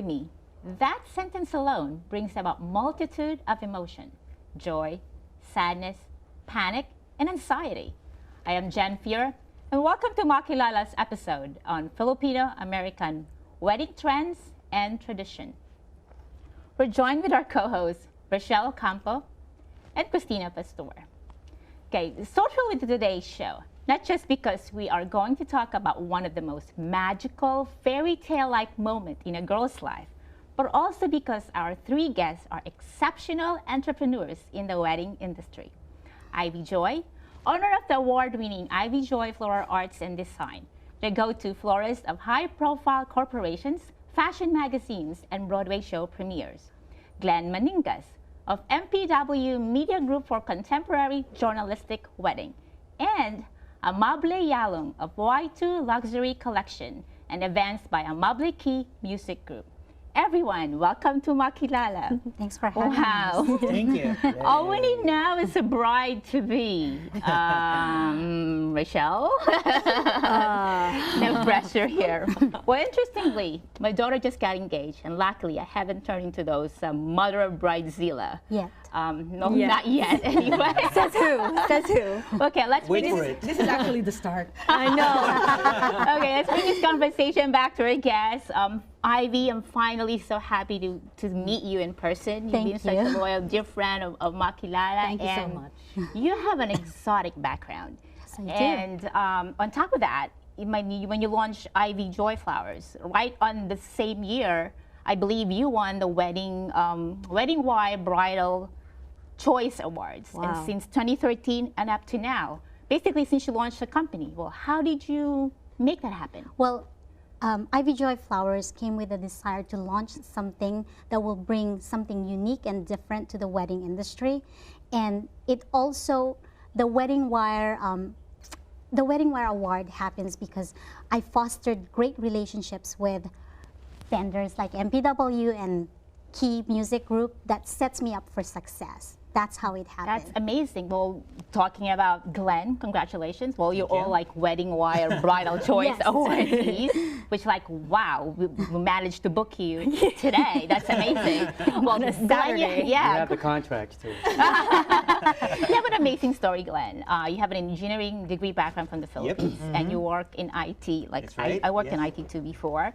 marry me. That sentence alone brings about multitude of emotion, joy, sadness, panic, and anxiety. I am Jen Fier, and welcome to Makilala's episode on Filipino-American wedding trends and tradition. We're joined with our co-hosts, Rachelle Ocampo and Cristina Pastor. Okay, so thrilled with today's show, not just because we are going to talk about one of the most magical, fairy tale-like moments in a girl's life, but also because our three guests are exceptional entrepreneurs in the wedding industry. Ivie Joy, owner of the award-winning Ivie Joy Floral Arts and Design, the go-to florist of high-profile corporations, fashion magazines, and Broadway show premieres. Glenn Maningas of MPW Media Group for Contemporary Journalistic Wedding, and Amable Yalong of Y2 Luxury Collection and events by Amable Key Music Group. Everyone, welcome to Makilala. Thanks for having us. Thank you. All we need now is a bride-to-be. Rachelle? No pressure here. Well, interestingly, my daughter just got engaged, and luckily I haven't turned into those mother of bridezilla. Yet. No, not yet. Anyway. Says who? Says who? Okay, let's Wait bring for this. it. This is actually the start. I know. Okay, let's bring this conversation back to our guests. Ivie, I'm finally so happy to meet you in person. You've been such a loyal, dear friend of Makilala. Thank you so much. You have an exotic background. Yes, I do. And on top of that, when you launched Ivie Joy Flowers, right on the same year, I believe you won the Wedding Wire Bridal Choice Awards. Wow. And since 2013 and up to now, basically since you launched the company, well, how did you make that happen? Well, Ivie Joy Flowers came with a desire to launch something that will bring something unique and different to the wedding industry. And it also, the Wedding Wire Award happens because I fostered great relationships with vendors like MPW and Key Music Group that sets me up for success. That's how it happened. That's amazing. Well, talking about Glenn, congratulations. Well, you're all like Wedding Wire Bridal Choice awardees, which like, wow, we managed to book you today. That's amazing. Well, Glenn, You have the contracts too. You have an amazing story, Glenn. You have an engineering degree background from the Philippines, and you work in IT. Like That's right. I worked in IT too before,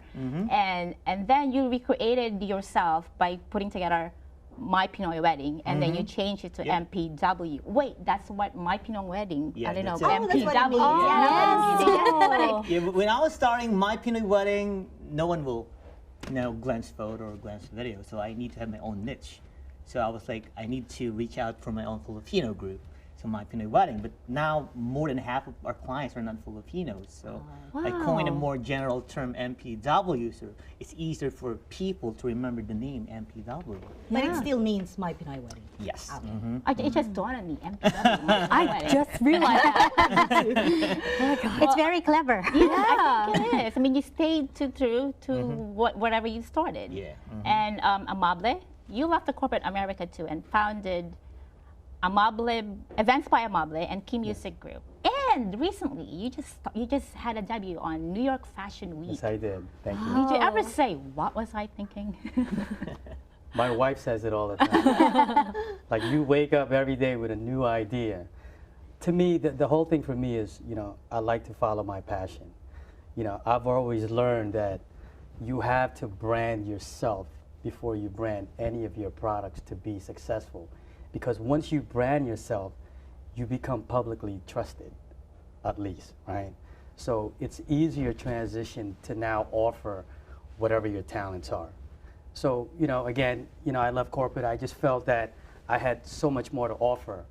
and then you recreated yourself by putting together My Pinoy Wedding, and then you changed it to MPW. Wait, that's what My Pinoy Wedding? Yeah, I don't know. that's it. Oh, that's what it MPW. means. Yeah, but when I was starting My Pinoy Wedding, no one will know Glenn's photo or Glenn's video, so I need to have my own niche. So I was like, I need to reach out for my own Filipino group, so My Pinoy Wedding. But now more than half of our clients are not Filipinos, so I coined a more general term, MPW, so it's easier for people to remember the name MPW. But it still means My Pinoy Wedding. Yes. It just dawned on me. MPW. I just realized that. It's very clever. I think it is. I mean, you stayed true to whatever you started. Yeah. And Amable, you left the corporate America too and founded Amable Events by Amable and Key Music Group. And recently, you just had a debut on New York Fashion Week. Yes, I did. Thank you. Did you ever say, "What was I thinking"? My wife says it all the time. Like, you wake up every day with a new idea. To me, the whole thing for me is, I like to follow my passion. I've always learned that you have to brand yourself before you brand any of your products to be successful. Because once you brand yourself, you become publicly trusted, at least, right? So it's easier transition to now offer whatever your talents are. So, again, I love corporate. I just felt that I had so much more to offer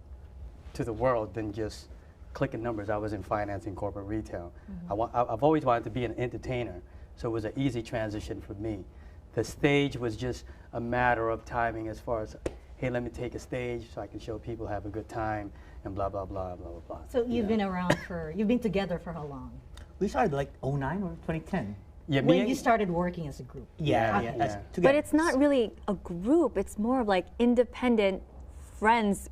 to the world than just clicking numbers. I was in finance and corporate retail. I've always wanted to be an entertainer, so it was an easy transition for me. The stage was just a matter of timing as far as, hey, let me take a stage so I can show people have a good time and blah, blah, blah, blah, blah, blah. So you've been around you've been together for how long? We started like 09 or 2010. Yeah, When you started working as a group? Yeah, Yeah. that's Yeah. together. But it's not really a group. It's more of like independent friends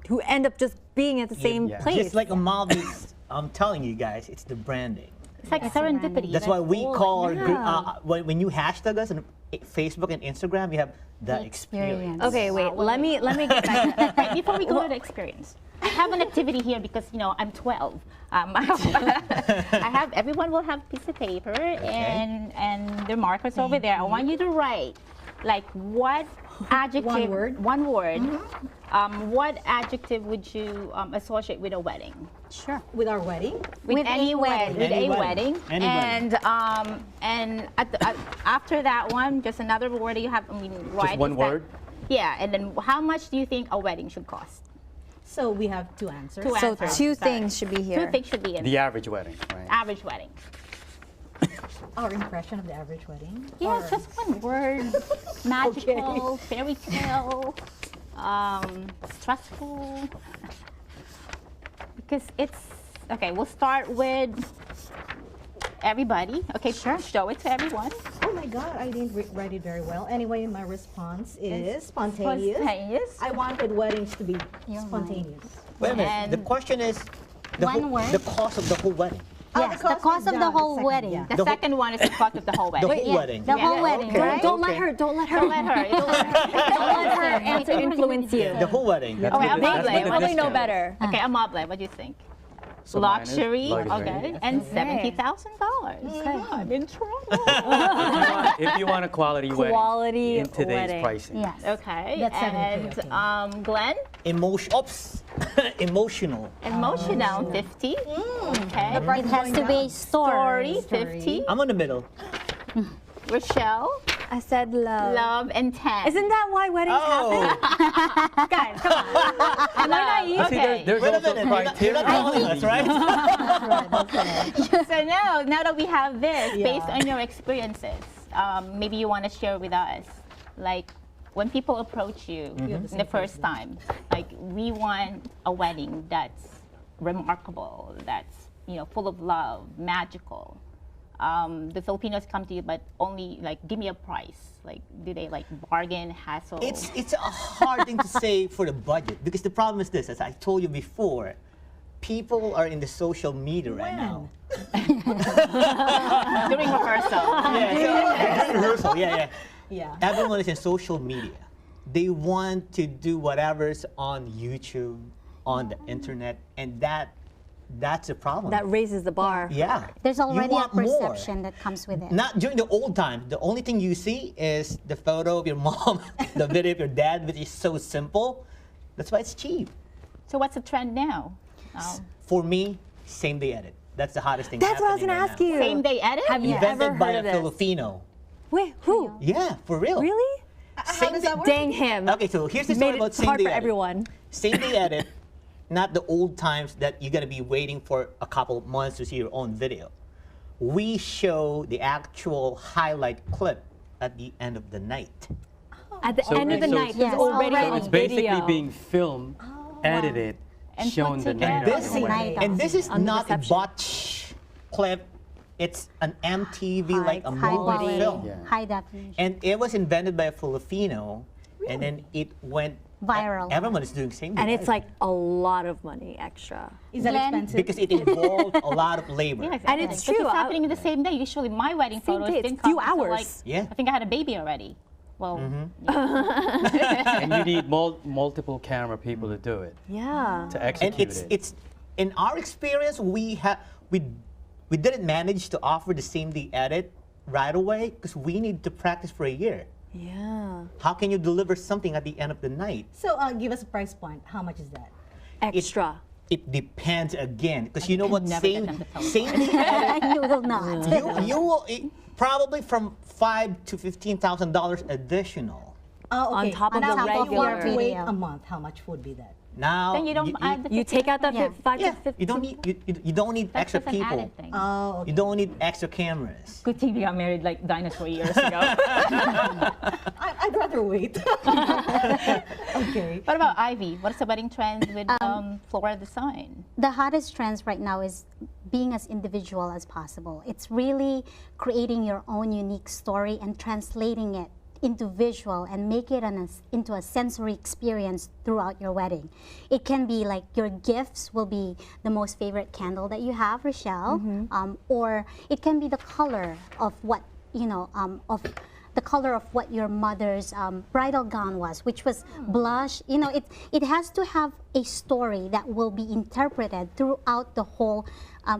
who end up just being at the same yeah. place. Just like Amable, I'm telling you guys, it's the branding. It's like serendipity. That's why we call our group, Yeah. when you hashtag us on Facebook and Instagram, you have the experience. Okay, wait. Let me get back. Right, before we go to the experience, I have an activity here because I'm 12. I have everyone will have a piece of paper and their markers over there. I want you to write like what adjective, one word. What adjective would you associate with a wedding? Sure. With our wedding? With any wedding. With Any a wedding. wedding. Any And after that one, just another word that you have. Right? Just one word? Yeah, and then how much do you think a wedding should cost? So we have two answers. Two So answers. two Sorry. things should be here. Two things should be in The average wedding, right? average wedding. Our impression of the average wedding? Yeah, Or- just one word. Magical, fairy tale, stressful. Because it's okay. We'll start with everybody. Okay, sure. Show it to everyone. Oh my God, I didn't write it very well. Anyway, my response is spontaneous. Spontaneous. I wanted weddings to be spontaneous. Wait a minute. And- The question is One word? the cost of the whole wedding. Yes, the cost of the whole second, wedding. yeah. The The whole- second one is the cost of the whole The wedding. whole wedding. The whole Yeah. wedding, Okay. right? Don't let her. Don't let her. Don't let her. Don't let her. Don't let her answer influence you. The whole wedding. Okay, with the- Amable. that's with the Probably know discount. better. Okay, Amable, what do you think? So mine is Luxury, luxury. okay, and $70,000. Okay. I'm in trouble. If you want a quality wedding Quality in today's wedding. pricing. Yes. Okay, That's 70K, and okay. Glenn, Emotional. emotional, 50. Okay. It has to be a story. Story, 50. I'm in the middle. Rochelle, I said love. love, and 10. Isn't that why weddings happen? Oh, Guys, come on. Am I naive? See, Okay. there's wait a also minute. You're not criteria. telling us, right? So now that we have this, Yeah. based on your experiences, maybe you want to share with us, like when people approach you the first time, like we want a wedding that's remarkable, that's full of love, magical. The Filipinos come to you, but only like give me a price. Like, do they like bargain, hassle? It's a hard thing to say for the budget because the problem is this, as I told you before, people are in the social media right now. during rehearsal. During rehearsal, yeah. Yeah. Everyone is in social media. They want to do whatever's on YouTube, on the internet, and that's a problem. That raises the bar. Yeah. There's You already a want more. perception that comes with it. Not during the old times. The only thing you see is the photo of your mom, the video of your dad, which is so simple. That's why it's cheap. So what's the trend now? For me, same day edit. That's the hottest thing. That's what I was happening going to right ask now. you. Same day edit? Have you Invented ever by heard of a this? Filipino. Wait, who? Yeah, for real. Really? How does that work? Dang him. Okay, so here's the Made story about it same hard day for edit. everyone. Same day edit, not the old times that you're gonna be waiting for a couple of months to see your own video. We show the actual highlight clip at the end of the night. At the So end of the it's- so night, it's- there's Yes, already already. a It's basically video. being filmed, edited, And shown put the night together. of This, the wedding. Night and this is On the not a reception. botch clip. It's an MTV, like a High movie quality, film. Yeah. high definition. And it was invented by a Filipino, and then it went Viral. Everyone is doing same day And it's edit. like a lot of money extra. Is that Glenn? expensive? because it involved a lot of labor. Yeah, exactly. And it's But true, It's I- happening in the same day. Usually, my wedding Same photos day, didn't it's few come until, like, hours. Yeah. I think I had a baby already. Well, And you need multiple camera people to do it, Yeah. to And execute it. it's in our experience we didn't manage to offer the same day edit right away because we need to practice for a year. Yeah. How can you deliver something at the end of the night? So give us a price point. How much is that? Extra. It depends again because you know what, never same get them to tell same day edit, You will not. you will probably from $5,000 to $15,000 additional. Oh, On okay. top of Now, the if you were regular. to wait video. a month, how much would be that? Now then you don't add the You take out the Yeah. 5 yeah, to 15. you don't need you don't need That's extra just an people. added thing. Oh, okay. You don't need extra cameras. Good thing we got married like dinosaur years ago. I'd rather wait. Okay. What about Ivy? What's the wedding trend with floral design? The hottest trends right now is being as individual as possible. It's really creating your own unique story and translating it into visual and make it into a sensory experience throughout your wedding. It can be like your gifts will be the most favorite candle that you have, Rachelle, or it can be the color of what, the color of what your mother's bridal gown was, which was blush. It has to have a story that will be interpreted throughout the whole,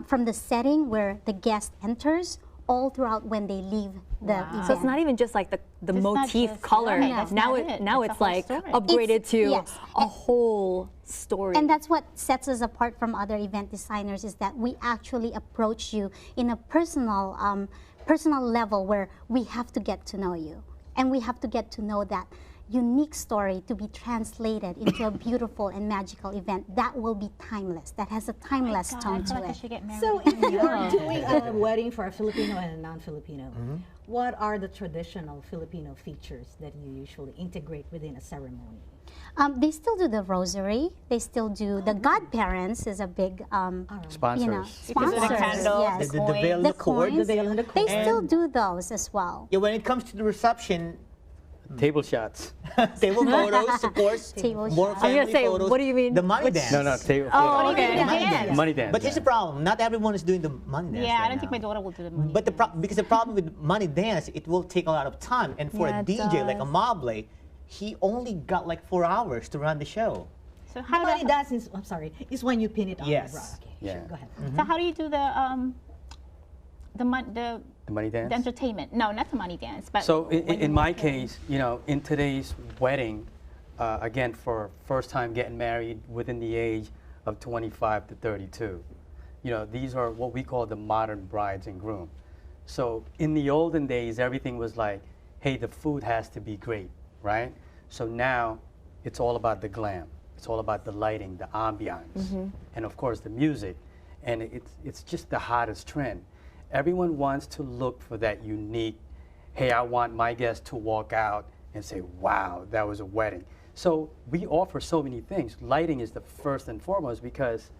from the setting where the guest enters, all throughout when they leave the event. So it's not even just like the It's not motif just- color. right, that's Now not it. now It's a it's whole like story. upgraded to yes. a whole story. And that's what sets us apart from other event designers, is that we actually approach you in a personal level where we have to get to know you. And we have to get to know that unique story to be translated into a beautiful and magical event that will be timeless, that has a timeless God, I tone feel to like I it. should get married. So if you're doing a wedding for a Filipino and a non-Filipino, what are the traditional Filipino features that you usually integrate within a ceremony? They still do the rosary. They still do the godparents is a big Sponsors. Because of the sponsors. candles, Yes. The veil and the cord. coins. The veil and the They cord. still do those as well. Yeah, when it comes to the reception, Table shots. table photos, of course. Table More shots. family I was gonna say, photos. what do you mean? The money Which- dance. No, table. Oh, okay. The money Dance. dance. Money dance. But here's the problem. Not everyone is doing the money dance. Yeah, right I don't think now. my daughter will do the money. But because the problem with money dance, it will take a lot of time. And for Yeah, a it DJ like does. Amable, he only got like 4 hours to run the show. So The how money do, dance is, I'm sorry, is when you pin it on Yes. the bra. Okay, Yeah. sure, go ahead. so how do you do the The money dance. the entertainment? No, not the money dance, but So when you in my walk in. case, in today's wedding, again, for first time getting married within the age of 25 to 32, these are what we call the modern brides and groom. So in the olden days, everything was like, hey, the food has to be great, right? So now it's all about the glam. It's all about the lighting, the ambiance, and of course the music. And it's just the hottest trend. Everyone wants to look for that unique, hey, I want my guests to walk out and say, wow, that was a wedding. So we offer so many things. Lighting is the first and foremost because,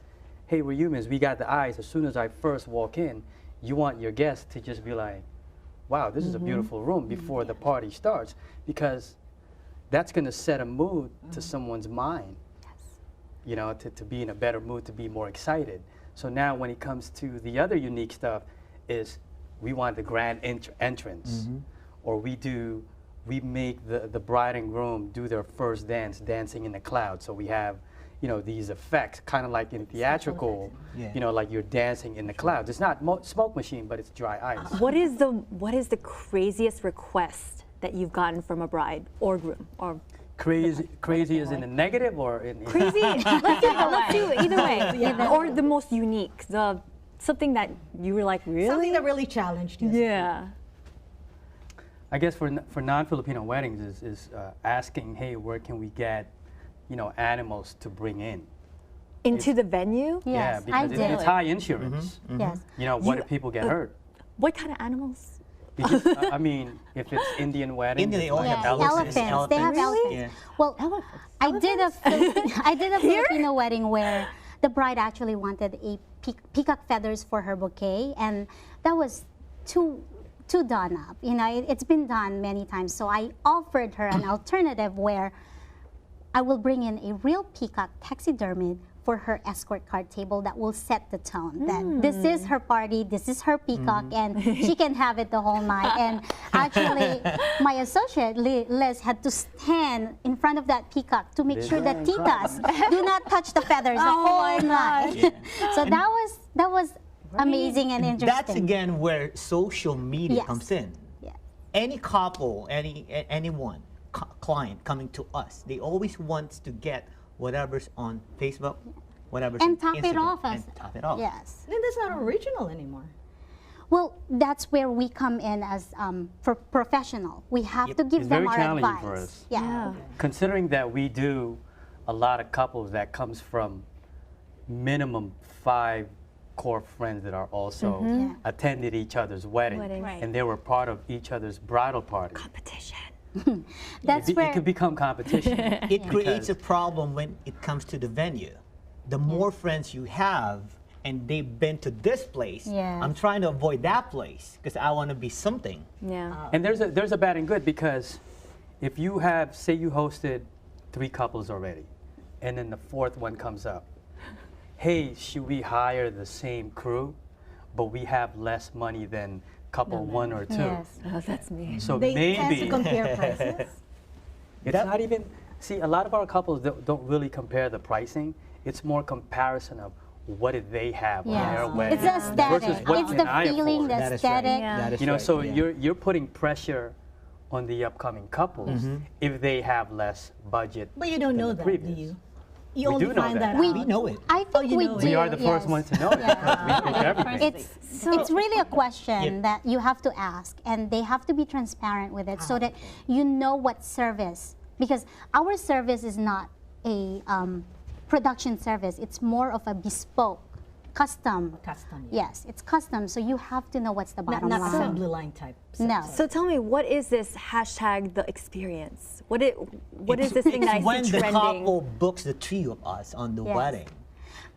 hey, we're humans, we got the eyes. As soon as I first walk in, you want your guests to just be like, wow, this is a beautiful room before the party starts, because that's going to set a mood to someone's mind, to be in a better mood, to be more excited. So now when it comes to the other unique stuff is we want the grand entrance, or we make the bride and groom do their first dance, dancing in the clouds. So we have, these effects, kind of like in theatrical, Yeah. like you're dancing in the clouds. It's not smoke machine, but it's dry ice. What is the craziest request that you've gotten from a bride or groom? Or Crazy is in the negative or in crazy? let's do either way. Or the most unique, something that you were like, really? Something that really challenged you. Yeah. I guess for non-Filipino weddings is asking, hey, where can we get, animals to bring in? Into the venue? Yes, yeah, I because did. it's high insurance. Yes. What if people get hurt? What kind of animals? Because, I mean, if it's Indian wedding, Indian, they it's all like have Elephants. They have Really? elephants. Well, I did a Filipino wedding where the bride actually wanted a peacock feathers for her bouquet, and that was too done up. It's been done many times. So I offered her an alternative where I will bring in a real peacock taxidermied for her escort card table that will set the tone that this is her party, this is her peacock, and she can have it the whole night. And actually, my associate Liz had to stand in front of that peacock to make sure that titas do not touch the feathers the whole night. So that was amazing and interesting. That's again where social media Yes. comes in. Yeah. Any couple, anyone, client coming to us, they always want to get whatever's on Facebook, whatever's And on top Instagram, it off and top it off. Yes. Then that's not original anymore. Well, that's where we come in as for professional. We have to give It's them very our challenging advice. for us. Yeah. Considering that we do a lot of couples that comes from minimum 5 core friends that are also Yeah. attended each other's wedding, Wedding. Right. and they were part of each other's bridal party. Competition. That's It where could become competition. It creates a problem when it comes to the venue. The more friends you have, and they've been to this place, Yes. I'm trying to avoid that place because I want to be something. Yeah. And there's a bad and good, because if you have, say you hosted 3 couples already, and then the 4th one comes up, hey, should we hire the same crew, but we have less money than couple 1 or 2? Yes. Oh, that's me. So They tend to maybe compare prices. it's not even, see, a lot of our couples don't really compare the pricing. It's more comparison of what did they have on their Yes. wedding It's the aesthetic. versus what It's can the I feeling, afford. the That is right. aesthetic. Yeah. That is You know, right, so yeah. you're putting pressure on the upcoming couples if they have less budget. But you don't than know the that, previous. do you? You We only do know find that. that out. We know it. I think you we know it. do. We are the first yes. ones to know it. Yeah. We push everything. It's really a question that you have to ask, and they have to be transparent with it so that you know what service. Because our service is not a production service; it's more of a bespoke, custom. Custom. Yeah. Yes, it's custom, so you have to know what's the bottom Not line. assembly line type. No. So tell me, what is this hashtag the experience? What is this thing that I It's when see the trending? couple books the 3 of us on the Yes. wedding.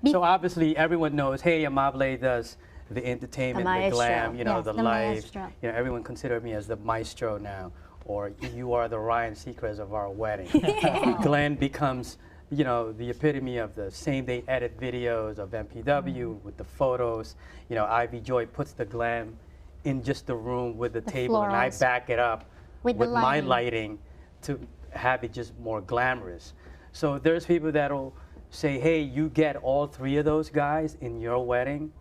So obviously everyone knows, hey, Amable does the entertainment, The the glam, maestro. you know, Yes, the the lights. maestro. You know, everyone considers me as the maestro now, or you are the Ryan Seacrest of our wedding. Glenn becomes, you know, the epitome of the same-day edit videos of MPW with the photos. You know, Ivie Joy puts the glam in just the room with the table, and I florals. back it up With the my lighting. lighting to have it just more glamorous. So there's people that'll say, hey, you get all 3 of those guys in your wedding,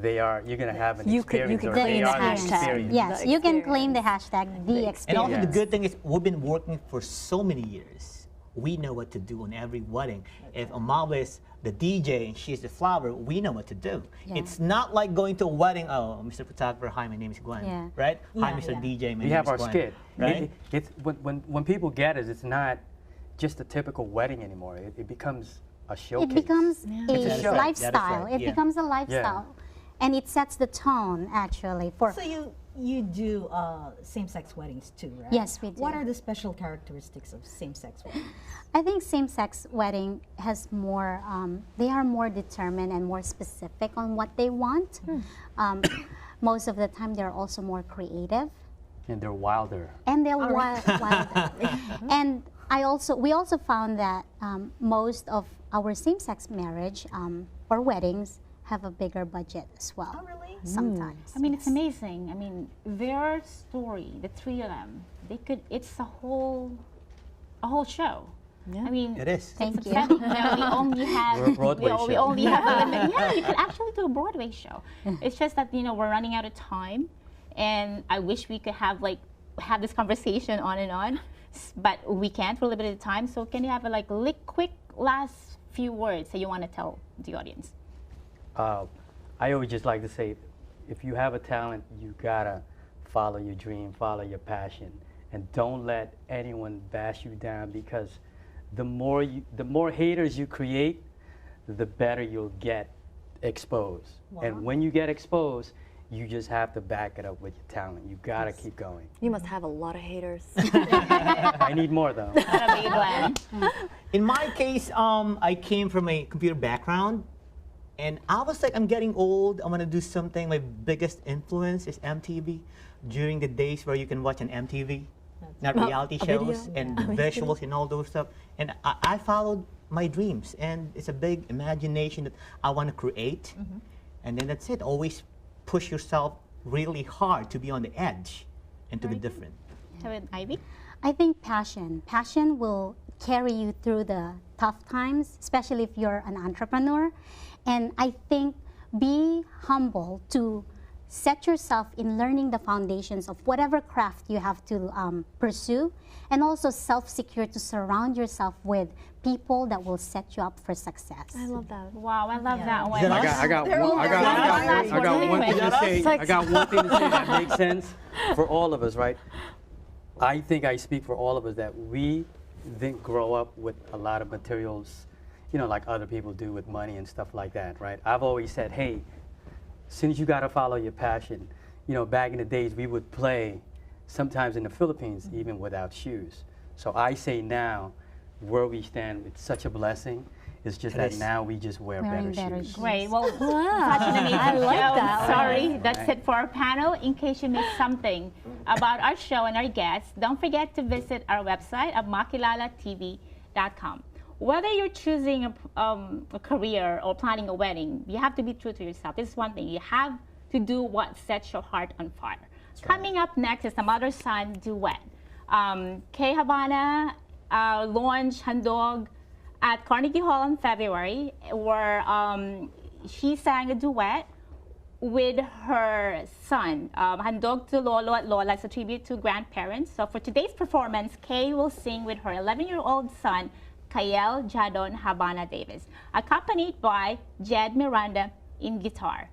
you're gonna have an You could experience, or claim they the are the hashtag. experience. Yes, The you can claim the experience. hashtag the experience. And also the Yes. good thing is we've been working for so many years. We know what to do on every wedding. If Amable is the DJ and she's the flower, we know what to do. Yeah. It's not like going to a wedding, oh, Mr. Photographer, hi, my name is Glenn, Yeah. right? Hi, Yeah, Mr. yeah. DJ, my We name have is our Glenn, skit. right? It's when people get it, it's not just a typical wedding anymore. It becomes a showcase. It becomes That is a right. That is lifestyle. right. It Yeah. becomes a lifestyle, and it sets the tone actually for. So you do same-sex weddings too, right? Yes, we do. What are the special characteristics of same-sex weddings? I think same-sex wedding has more. They are more determined and more specific on what they want. Most of the time, they're also more creative, And they're wilder. and they're wilder. And we also found that most of our same-sex marriage or weddings have a bigger budget as well. Oh, really? Sometimes. I mean, it's amazing. I mean, their story, the 3 of them, it's a whole show. Yeah. I mean, Mm. It is. Thank you. we only have We're a Broadway we show. only have a limit. Yeah, you could actually do a Broadway show. It's just that we're running out of time, and I wish we could have this conversation on and on, but we can't for limited time. So can you have a quick last few words that you want to tell the audience? I always just like to say, if you have a talent, you gotta follow your dream, follow your passion, and don't let anyone bash you down, because the more haters you create, the better you'll get exposed. Wow. And when you get exposed, you just have to back it up with your talent. You gotta keep going. You must have a lot of haters. I need more though. What about you, Glenn? In my case, I came from a computer background, and I was like, I'm getting old. I'm gonna do something. My biggest influence is MTV. During the days where you can watch on MTV, not reality a video? shows and visuals and all those stuff. And I followed my dreams, and it's a big imagination that I want to create. And then that's it. Always push yourself really hard to be on the edge and to be different. How about Ivy? I think passion. Passion will carry you through the tough times, especially if you're an entrepreneur. And I think be humble to set yourself in learning the foundations of whatever craft you have to pursue, and also self-secure to surround yourself with people that will set you up for success. I love that. Wow, I love that one. Is that I got one thing to say. I got one thing to say that makes sense for all of us, right? I think I speak for all of us that we didn't grow up with a lot of materials, like other people do with money and stuff like that, right? I've always said, hey, since you got to follow your passion, back in the days we would play sometimes in the Philippines even without shoes. So I say now, where we stand, it's such a blessing. It's just It that is. now we just wear Wearing better better shoes. Great. Well, Wow. such an amazing I like show. that. Sorry, that's Right. it for our panel. In case you missed something about our show and our guests, don't forget to visit our website at MakilalaTV.com. Whether you're choosing a career or planning a wedding, you have to be true to yourself. This is one thing. You have to do what sets your heart on fire. Coming up next is the mother-son duet. Kay Habana launched Handog at Carnegie Hall in February, where she sang a duet with her son. Handog to Lolo at Lola is a tribute to grandparents. So for today's performance, Kay will sing with her 11-year-old son, Kael-Jardon Habana-Davis, accompanied by Jedd Miranda in guitar.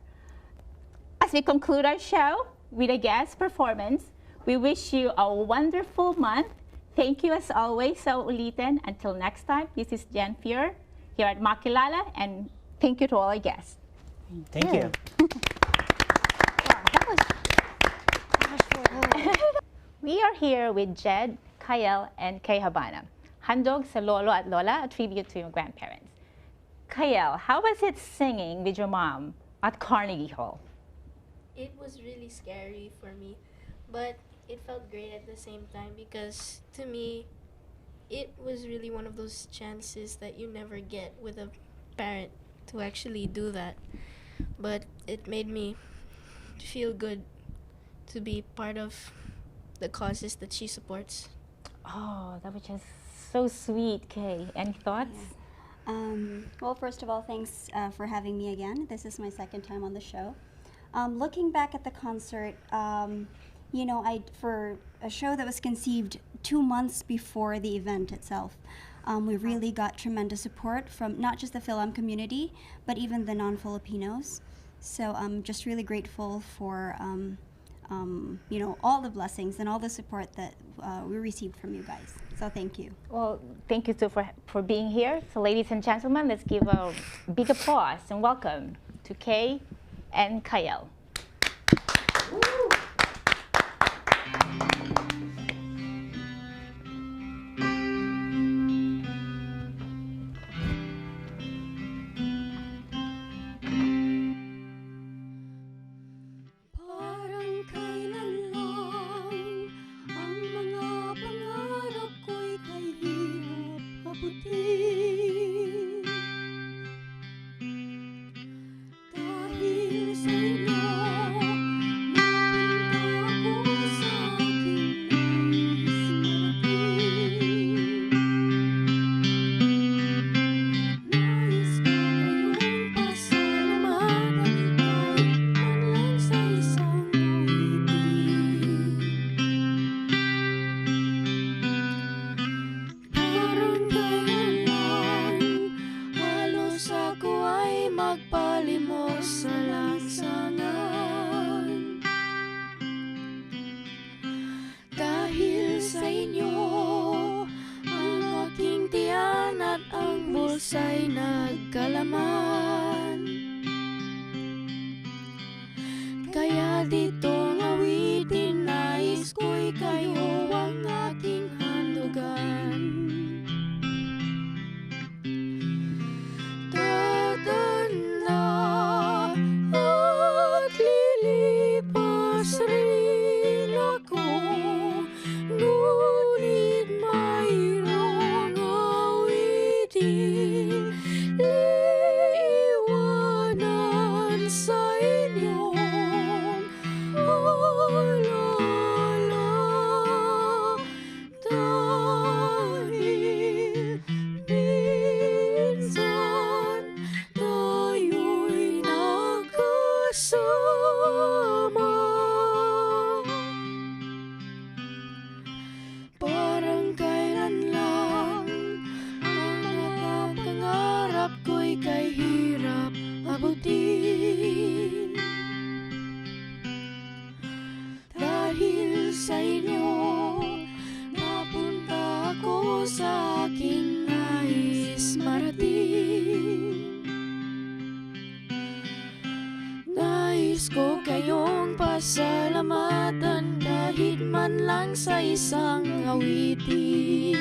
As we conclude our show with a guest performance, we wish you a wonderful month. Thank you as always, sa ulitin. Until next time, this is Jen Fior here at Makilala, and thank you to all our guests. Thank you. We are here with Jedd, Kael, and Kay Habana. Handog sa Lolo at Lola, a tribute to your grandparents. Kael, how was it singing with your mom at Carnegie Hall? It was really scary for me, but it felt great at the same time because to me, it was really one of those chances that you never get with a parent to actually do that. But it made me feel good to be part of the causes that she supports. Oh, that was just so sweet, Kay. Any thoughts? Well, first of all, thanks for having me again. This is my second time on the show. Looking back at the concert, you know, for a show that was conceived 2 months before the event itself, we really got tremendous support from not just the film community, but even the non-Filipinos. So I'm just really grateful for, you know, all the blessings and all the support that we received from you guys. So thank you. Well, thank you too for being here. So ladies and gentlemen, let's give a big applause and welcome to Kay and Kael. Parang kailan lang ang mga pangarap ko'y kay hirap abutin. Dahil sa inyo, ay nagkalaman. Kaya ditong awitin, nais ko'y kayo ang aking handugan. Tatanda at lilipas rin ako, ngunit mayroong awitin liiwanan sa inyong alala. Dahil minsan tayo'y nagkasama, parang kailan lang ang mga pangarap ko'y kay hirap abutin. Dahil sa inyo, napunta ako sa aking nais marating. Nais ko kayong pasalamatan kahit man lang sa isang awitin.